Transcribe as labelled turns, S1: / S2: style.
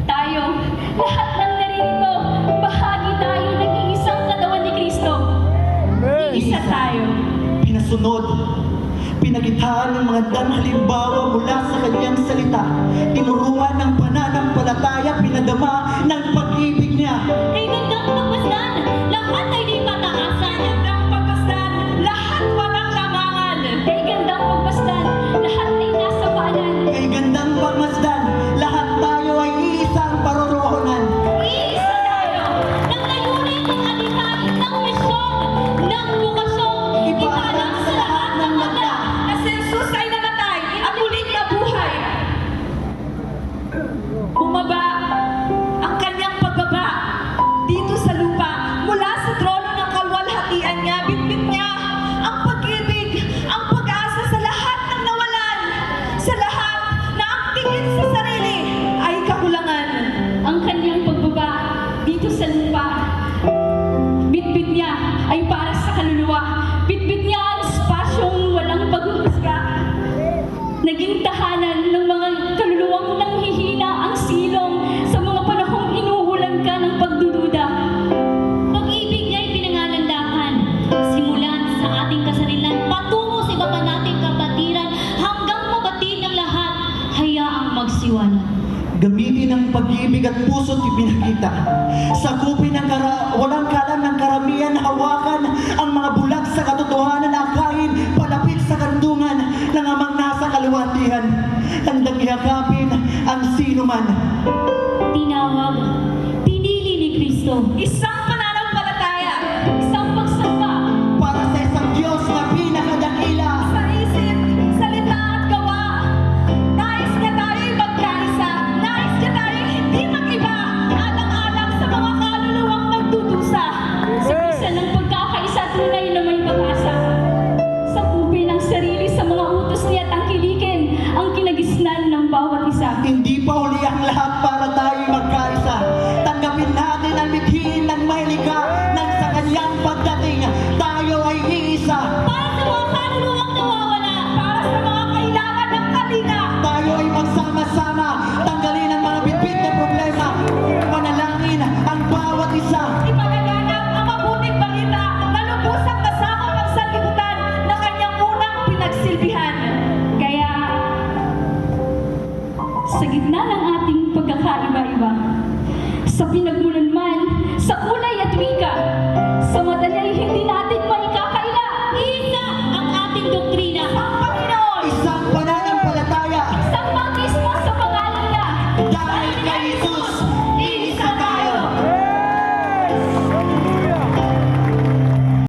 S1: Tayo, lahat ng naririto, bahagi tayo ng iisang katawan ni Kristo. Iisa tayo.
S2: Pinasunod, pinagithaan ng mga halimbawa mula sa kanyang salita, tinuruan ng pananampalataya, pinadama ng pag-ibig niya.
S1: Kay gandang pagmasdan, lahat ay di pataasan. Gandang pagmasdan, lahat walang lamangan. Kay gandang pagmasdan, lahat ay nasa paanan.
S2: Kay gandang pagmasdan, lahat tayo ay iisang paroroonan.
S1: Iisa tayo, ng layunin ng adhikain ng misyon, ng bukasyon, ipaalam sa lahat ng magda, na si Jesus ay namatay at muling nabuhay. Bumaba ang kanyang pagbaba dito sa lupa, mula sa trono ng kalwalhatian niya, bitbit niya ang pag-ibig, ang pag-asa sa lahat ng nawalan, sa lahat na ang tingin sa sarili ay kakulangan. Ang kanyang pagbaba dito sa lupa, bitbit niya ay para sa kaluluwa, bitbit niya ang espasyong walang paghuhusga. Naging tahanan ng mga kaluluwang nanghihina ang silong sa mga panahong inuulan ka ng pagdududa. Pag-ibig niya ay pinangalandakan, simulan sa ating kasarilan, patungo sa iba pa nating kapatiran, hanggang mabatid ng lahat, hayaang magsiwala.
S2: Gamitin ang pag-ibig at puso't ipinakita. Sakupin ang walang kalam ng karamihan, hawakan ang mga bulag sa katotohanan, akayin palapit sa kandungan ng amang nasa kaliwatihan. Handang ihakapin ang sino man.
S1: Tinawag, pinili ni Kristo. Isang pananampalataya, isang pagsamba
S2: Para sa isang Diyos na pinakadakila.
S1: sa isip, salita at gawa. Nais niya tayo'y magkaisa. Nais niya tayo'y hindi mag-iba. Alang-alang sa mga kaluluwang nagdudusa. Sa bisa ng pagkakaisa, tunay na may pag-asa. Sakupin ang sarili sa mga utos niya at tangkilikin ang kinagisnan ng bawat isa.
S2: Hindi pa huli ang lahat para tayo magkaisa. Tanggapin natin ang mithiin ng mahiligha nang sa kanyang pagdating tayo ay iisa.
S1: Para sa mga kaluluwang nawawala, para sa mga kailangan ng kalinga,
S2: Tayo ay magsama-sama, tanggalin ang mga bitbit na problema, panalangin ang bawat isa.
S1: ipagaganap ang mabuting balita na lubusang kasama ang sanlibutan na kanyang unang pinagsilbihan. Kaya, sa gitna ng ating pagkakaiba-iba, sa pinagmulan